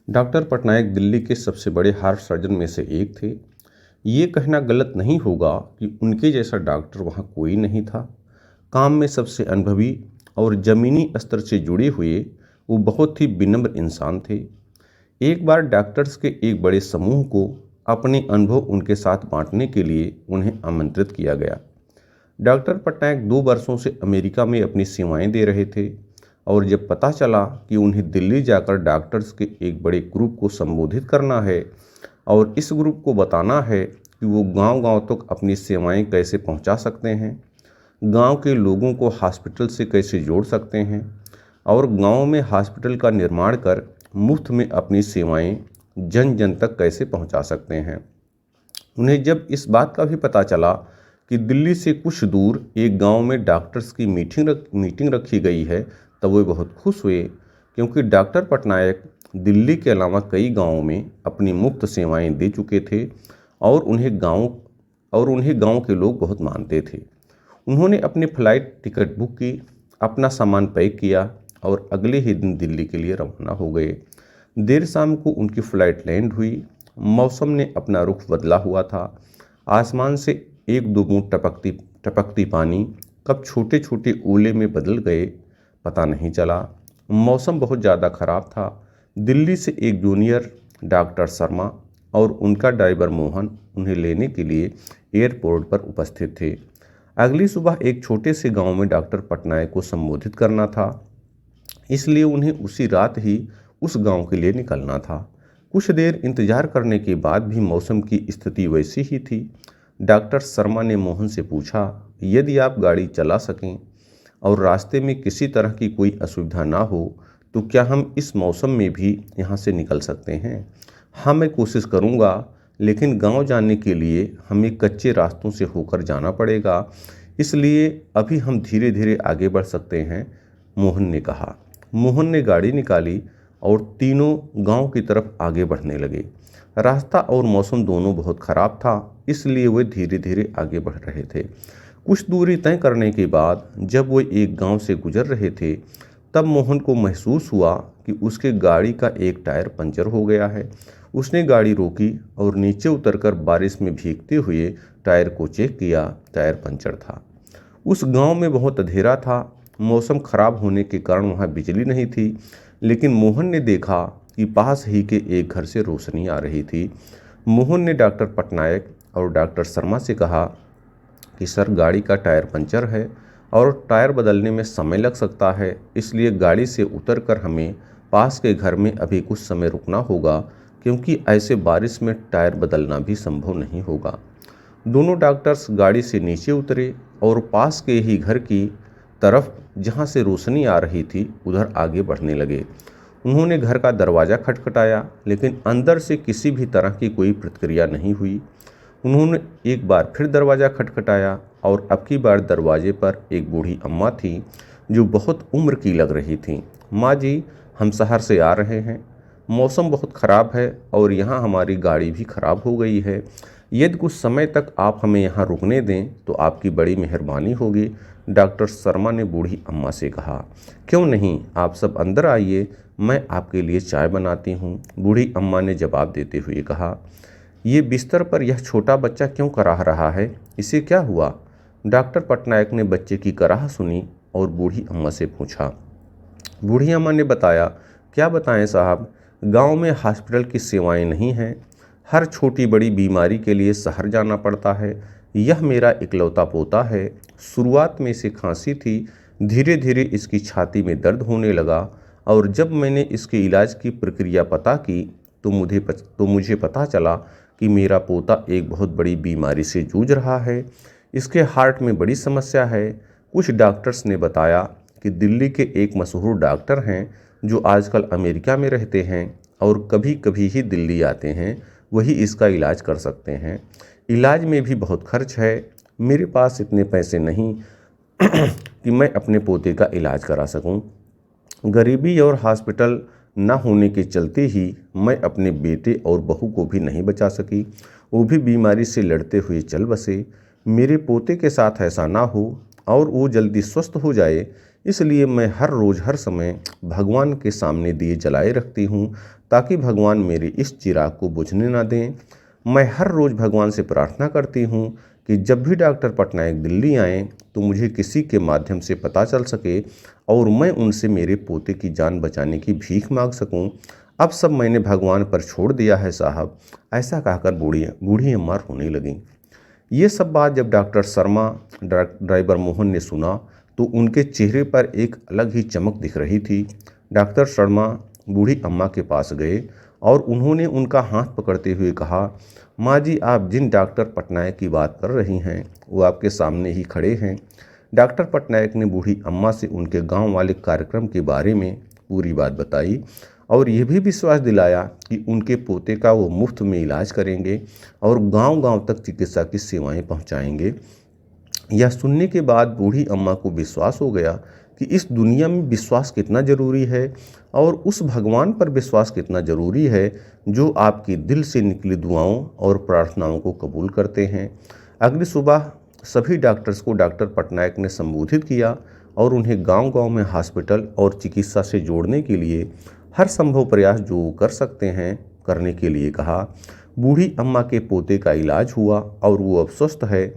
Doctor Patnaik Delhi के सबसे बड़े हार्ट सर्जन में से एक थे। ये कहना गलत नहीं होगा कि उनके जैसा डॉक्टर वहाँ कोई नहीं था। काम में सबसे अनुभवी और ज़मीनी स्तर से जुड़े हुए वो बहुत ही विनम्र इंसान थे। एक बार डॉक्टर्स के एक बड़े समूह को अपने अनुभव उनके साथ बांटने के लिए उन्हें आमंत्रित किया गया। डॉक्टर पटनायक 2 वर्षों से अमेरिका में अपनी सेवाएं दे रहे थे और जब पता चला कि उन्हें दिल्ली जाकर डॉक्टर्स के एक बड़े ग्रुप को संबोधित करना है और इस ग्रुप को बताना है कि वो गांव-गांव तक अपनी सेवाएं कैसे पहुंचा सकते हैं, गांव के लोगों को हॉस्पिटल से कैसे जोड़ सकते हैं और गांव में हॉस्पिटल का निर्माण कर मुफ्त में अपनी सेवाएं जन जन तक कैसे पहुंचा सकते हैं। उन्हें जब इस बात का भी पता चला कि दिल्ली से कुछ दूर एक गांव में डॉक्टर्स की मीटिंग रखी गई है, तब वे बहुत खुश हुए, क्योंकि डॉक्टर पटनायक दिल्ली के अलावा कई गांवों में अपनी मुफ्त सेवाएं दे चुके थे और उन्हें गांव के लोग बहुत मानते थे। उन्होंने अपनी फ्लाइट टिकट बुक की, अपना सामान पैक किया और अगले ही दिन दिल्ली के लिए रवाना हो गए। देर शाम को उनकी फ्लाइट लैंड हुई। मौसम ने अपना रुख बदला हुआ था। आसमान से एक दो बूंद टपकती पानी कब छोटे छोटे ओले में बदल गए पता नहीं चला। मौसम बहुत ज़्यादा ख़राब था। दिल्ली से एक जूनियर डॉक्टर शर्मा और उनका ड्राइवर मोहन उन्हें लेने के लिए एयरपोर्ट पर उपस्थित थे। अगली सुबह एक छोटे से गांव में डॉक्टर पटनायक को संबोधित करना था, इसलिए उन्हें उसी रात ही उस गांव के लिए निकलना था। कुछ देर इंतजार करने के बाद भी मौसम की स्थिति वैसी ही थी। डॉक्टर शर्मा ने मोहन से पूछा, यदि आप गाड़ी चला सकें और रास्ते में किसी तरह की कोई असुविधा ना हो तो क्या हम इस मौसम में भी यहाँ से निकल सकते हैं? हाँ, मैं कोशिश करूँगा, लेकिन गांव जाने के लिए हमें कच्चे रास्तों से होकर जाना पड़ेगा, इसलिए अभी हम धीरे धीरे आगे बढ़ सकते हैं, मोहन ने कहा। मोहन ने गाड़ी निकाली और तीनों गांव की तरफ आगे बढ़ने लगे। रास्ता और मौसम दोनों बहुत ख़राब था, इसलिए वे धीरे धीरे आगे बढ़ रहे थे। कुछ दूरी तय करने के बाद जब वो एक गांव से गुजर रहे थे, तब मोहन को महसूस हुआ कि उसके गाड़ी का एक टायर पंचर हो गया है। उसने गाड़ी रोकी और नीचे उतरकर बारिश में भीगते हुए टायर को चेक किया। टायर पंचर था। उस गांव में बहुत अंधेरा था। मौसम खराब होने के कारण वहां बिजली नहीं थी, लेकिन मोहन ने देखा कि पास ही के एक घर से रोशनी आ रही थी। मोहन ने डॉक्टर पटनायक और डॉक्टर शर्मा से कहा कि सर, गाड़ी का टायर पंचर है और टायर बदलने में समय लग सकता है, इसलिए गाड़ी से उतरकर हमें पास के घर में अभी कुछ समय रुकना होगा, क्योंकि ऐसे बारिश में टायर बदलना भी संभव नहीं होगा। दोनों डॉक्टर्स गाड़ी से नीचे उतरे और पास के ही घर की तरफ जहां से रोशनी आ रही थी उधर आगे बढ़ने लगे। उन्होंने घर का दरवाज़ा खटखटाया, लेकिन अंदर से किसी भी तरह की कोई प्रतिक्रिया नहीं हुई। उन्होंने एक बार फिर दरवाज़ा खटखटाया और अब की बार दरवाजे पर एक बूढ़ी अम्मा थी जो बहुत उम्र की लग रही थी। माँ जी, हम शहर से आ रहे हैं। मौसम बहुत ख़राब है और यहाँ हमारी गाड़ी भी ख़राब हो गई है। यदि कुछ समय तक आप हमें यहाँ रुकने दें तो आपकी बड़ी मेहरबानी होगी, डॉक्टर शर्मा ने बूढ़ी अम्मा से कहा। क्यों नहीं, आप सब अंदर आइए, मैं आपके लिए चाय बनाती हूँ, बूढ़ी अम्मा ने जवाब देते हुए कहा। ये बिस्तर पर यह छोटा बच्चा क्यों कराह रहा है? इसे क्या हुआ? डॉक्टर पटनायक ने बच्चे की कराह सुनी और बूढ़ी अम्मा से पूछा। बूढ़ी अम्मा ने बताया, क्या बताएं साहब, गांव में हॉस्पिटल की सेवाएं नहीं हैं। हर छोटी बड़ी बीमारी के लिए शहर जाना पड़ता है। यह मेरा इकलौता पोता है। शुरुआत में इसे खांसी थी, धीरे धीरे इसकी छाती में दर्द होने लगा और जब मैंने इसके इलाज की प्रक्रिया पता की तो मुझे पता चला कि मेरा पोता एक बहुत बड़ी बीमारी से जूझ रहा है। इसके हार्ट में बड़ी समस्या है। कुछ डॉक्टर्स ने बताया कि दिल्ली के एक मशहूर डॉक्टर हैं जो आजकल अमेरिका में रहते हैं और कभी कभी ही दिल्ली आते हैं, वही इसका इलाज कर सकते हैं। इलाज में भी बहुत खर्च है। मेरे पास इतने पैसे नहीं कि मैं अपने पोते का इलाज करा सकूं। गरीबी और हॉस्पिटल न होने के चलते ही मैं अपने बेटे और बहू को भी नहीं बचा सकी। वो भी बीमारी से लड़ते हुए चल बसे। मेरे पोते के साथ ऐसा ना हो और वो जल्दी स्वस्थ हो जाए, इसलिए मैं हर रोज़ हर समय भगवान के सामने दिए जलाए रखती हूँ ताकि भगवान मेरे इस चिराग को बुझने ना दें। मैं हर रोज़ भगवान से प्रार्थना करती हूँ कि जब भी डॉक्टर पटनायक दिल्ली आएँ तो मुझे किसी के माध्यम से पता चल सके और मैं उनसे मेरे पोते की जान बचाने की भीख मांग सकूं। अब सब मैंने भगवान पर छोड़ दिया है साहब, ऐसा कहकर बूढ़ी अम्मा रोने लगी। ये सब बात जब डॉक्टर शर्मा ड्राइवर मोहन ने सुना तो उनके चेहरे पर एक अलग ही चमक दिख रही थी। डॉक्टर शर्मा बूढ़ी अम्मा के पास गए और उन्होंने उनका हाथ पकड़ते हुए कहा, माँ जी, आप जिन डॉक्टर पटनायक की बात कर रही हैं वो आपके सामने ही खड़े हैं। डॉक्टर पटनायक ने बूढ़ी अम्मा से उनके गांव वाले कार्यक्रम के बारे में पूरी बात बताई और यह भी विश्वास दिलाया कि उनके पोते का वो मुफ्त में इलाज करेंगे और गांव-गांव तक चिकित्सा की सेवाएं पहुंचाएंगे। यह सुनने के बाद बूढ़ी अम्मा को विश्वास हो गया कि इस दुनिया में विश्वास कितना ज़रूरी है और उस भगवान पर विश्वास कितना ज़रूरी है जो आपकी दिल से निकली दुआओं और प्रार्थनाओं को कबूल करते हैं। अगली सुबह सभी डॉक्टर्स को डॉक्टर पटनायक ने संबोधित किया और उन्हें गांव-गांव में हॉस्पिटल और चिकित्सा से जोड़ने के लिए हर संभव प्रयास जो कर सकते हैं करने के लिए कहा। बूढ़ी अम्मा के पोते का इलाज हुआ और वो अब स्वस्थ है।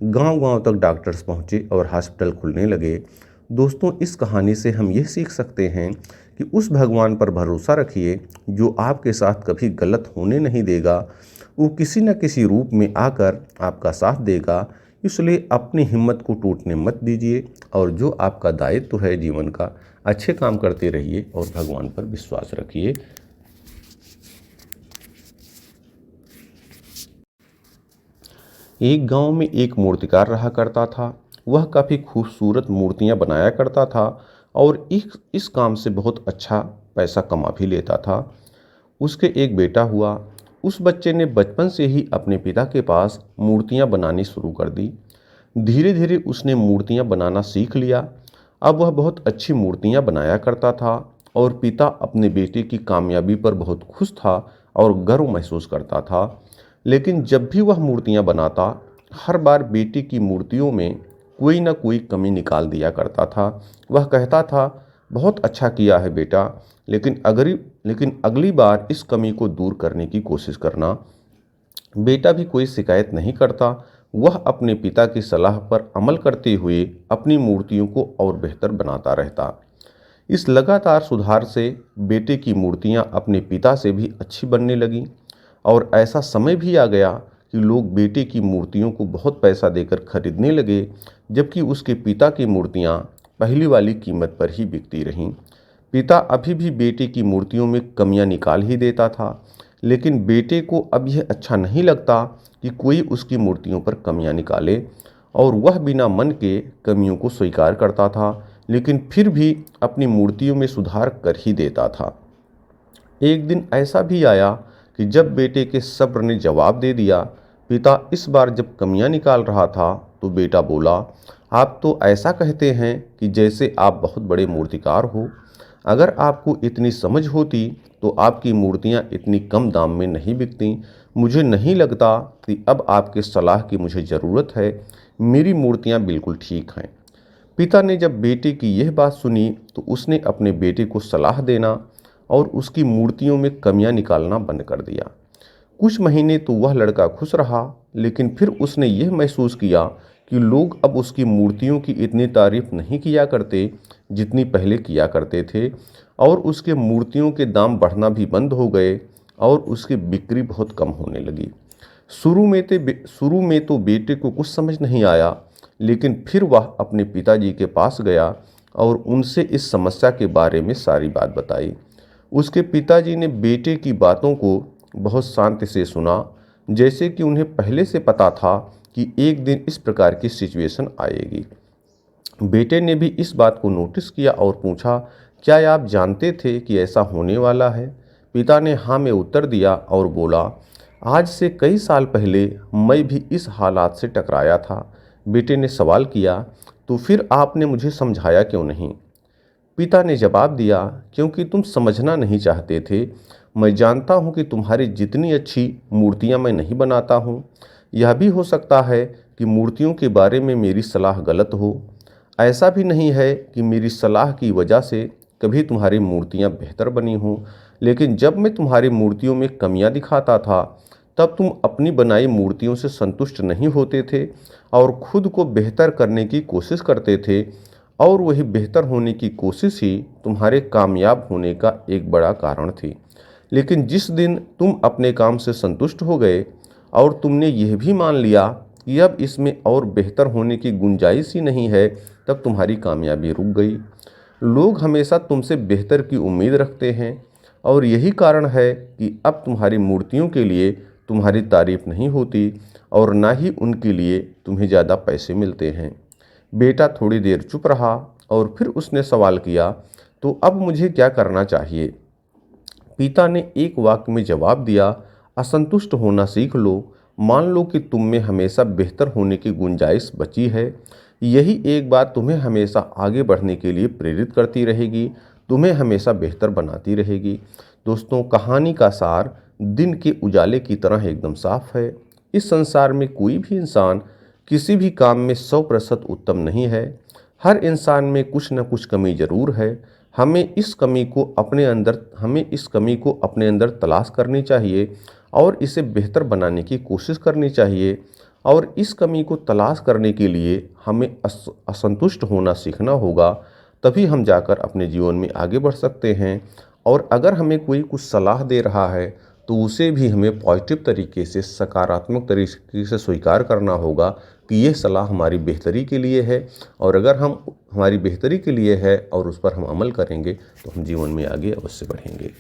गांव-गांव तक डॉक्टर्स पहुंचे और हॉस्पिटल खुलने लगे। दोस्तों, इस कहानी से हम यह सीख सकते हैं कि उस भगवान पर भरोसा रखिए जो आपके साथ कभी गलत होने नहीं देगा। वो किसी न किसी रूप में आकर आपका साथ देगा। इसलिए अपनी हिम्मत को टूटने मत दीजिए और जो आपका दायित्व है जीवन का, अच्छे काम करते रहिए और भगवान पर विश्वास रखिए। एक गांव में एक मूर्तिकार रहा करता था। वह काफ़ी खूबसूरत मूर्तियां बनाया करता था और इस काम से बहुत अच्छा पैसा कमा भी लेता था। उसके एक बेटा हुआ। उस बच्चे ने बचपन से ही अपने पिता के पास मूर्तियां बनानी शुरू कर दी। धीरे धीरे उसने मूर्तियां बनाना सीख लिया। अब वह बहुत अच्छी मूर्तियां बनाया करता था और पिता अपने बेटे की कामयाबी पर बहुत खुश था और गर्व महसूस करता था। लेकिन जब भी वह मूर्तियां बनाता, हर बार बेटे की मूर्तियों में कोई न कोई कमी निकाल दिया करता था। वह कहता था, बहुत अच्छा किया है बेटा, लेकिन अगली बार इस कमी को दूर करने की कोशिश करना। बेटा भी कोई शिकायत नहीं करता। वह अपने पिता की सलाह पर अमल करते हुए अपनी मूर्तियों को और बेहतर बनाता रहता। इस लगातार सुधार से बेटे की मूर्तियां अपने पिता से भी अच्छी बनने लगीं और ऐसा समय भी आ गया कि लोग बेटे की मूर्तियों को बहुत पैसा देकर खरीदने लगे, जबकि उसके पिता की मूर्तियां पहली वाली कीमत पर ही बिकती रहीं। पिता अभी भी बेटे की मूर्तियों में कमियां निकाल ही देता था, लेकिन बेटे को अब यह अच्छा नहीं लगता कि कोई उसकी मूर्तियों पर कमियां निकाले और वह बिना मन के कमियों को स्वीकार करता था, लेकिन फिर भी अपनी मूर्तियों में सुधार कर ही देता था। एक दिन ऐसा भी आया कि जब बेटे के सब्र ने जवाब दे दिया। पिता इस बार जब कमियां निकाल रहा था तो बेटा बोला, आप तो ऐसा कहते हैं कि जैसे आप बहुत बड़े मूर्तिकार हो। अगर आपको इतनी समझ होती तो आपकी मूर्तियां इतनी कम दाम में नहीं बिकती। मुझे नहीं लगता कि अब आपके सलाह की मुझे ज़रूरत है। मेरी मूर्तियां बिल्कुल ठीक हैं। पिता ने जब बेटे की यह बात सुनी तो उसने अपने बेटे को सलाह देना और उसकी मूर्तियों में कमियां निकालना बंद कर दिया। कुछ महीने तो वह लड़का खुश रहा, लेकिन फिर उसने यह महसूस किया कि लोग अब उसकी मूर्तियों की इतनी तारीफ नहीं किया करते जितनी पहले किया करते थे और उसके मूर्तियों के दाम बढ़ना भी बंद हो गए और उसकी बिक्री बहुत कम होने लगी। शुरू में तो बेटे को कुछ समझ नहीं आया, लेकिन फिर वह अपने पिताजी के पास गया और उनसे इस समस्या के बारे में सारी बात बताई। उसके पिताजी ने बेटे की बातों को बहुत शांति से सुना, जैसे कि उन्हें पहले से पता था कि एक दिन इस प्रकार की सिचुएशन आएगी। बेटे ने भी इस बात को नोटिस किया और पूछा, क्या आप जानते थे कि ऐसा होने वाला है? पिता ने हाँ में उत्तर दिया और बोला, आज से कई साल पहले मैं भी इस हालात से टकराया था। बेटे ने सवाल किया, तो फिर आपने मुझे समझाया क्यों नहीं? पिता ने जवाब दिया, क्योंकि तुम समझना नहीं चाहते थे। मैं जानता हूँ कि तुम्हारी जितनी अच्छी मूर्तियाँ मैं नहीं बनाता हूँ। यह भी हो सकता है कि मूर्तियों के बारे में मेरी सलाह गलत हो। ऐसा भी नहीं है कि मेरी सलाह की वजह से कभी तुम्हारी मूर्तियाँ बेहतर बनी हों, लेकिन जब मैं तुम्हारी मूर्तियों में कमियां दिखाता था तब तुम अपनी बनाई मूर्तियों से संतुष्ट नहीं होते थे और खुद को बेहतर करने की कोशिश करते थे, और वही बेहतर होने की कोशिश ही तुम्हारे कामयाब होने का एक बड़ा कारण थी। लेकिन जिस दिन तुम अपने काम से संतुष्ट हो गए और तुमने यह भी मान लिया कि अब इसमें और बेहतर होने की गुंजाइश ही नहीं है, तब तुम्हारी कामयाबी रुक गई। लोग हमेशा तुमसे बेहतर की उम्मीद रखते हैं और यही कारण है कि अब तुम्हारी मूर्तियों के लिए तुम्हारी तारीफ नहीं होती और ना ही उनके लिए तुम्हें ज़्यादा पैसे मिलते हैं। बेटा थोड़ी देर चुप रहा और फिर उसने सवाल किया, तो अब मुझे क्या करना चाहिए? पिता ने एक वाक्य में जवाब दिया, असंतुष्ट होना सीख लो। मान लो कि तुम में हमेशा बेहतर होने की गुंजाइश बची है। यही एक बात तुम्हें हमेशा आगे बढ़ने के लिए प्रेरित करती रहेगी, तुम्हें हमेशा बेहतर बनाती रहेगी। दोस्तों, कहानी का सार दिन के उजाले की तरह एकदम साफ है। इस संसार में कोई भी इंसान किसी भी काम में 100% उत्तम नहीं है। हर इंसान में कुछ न कुछ कमी जरूर है। हमें इस कमी को अपने अंदर तलाश करनी चाहिए और इसे बेहतर बनाने की कोशिश करनी चाहिए। और इस कमी को तलाश करने के लिए हमें असंतुष्ट होना सीखना होगा, तभी हम जाकर अपने जीवन में आगे बढ़ सकते हैं। और अगर हमें कोई कुछ सलाह दे रहा है तो उसे भी हमें पॉजिटिव तरीके से, सकारात्मक तरीके से स्वीकार करना होगा कि यह सलाह हमारी बेहतरी के लिए है, और अगर हमारी बेहतरी के लिए है और उस पर हम अमल करेंगे तो हम जीवन में आगे अवश्य बढ़ेंगे।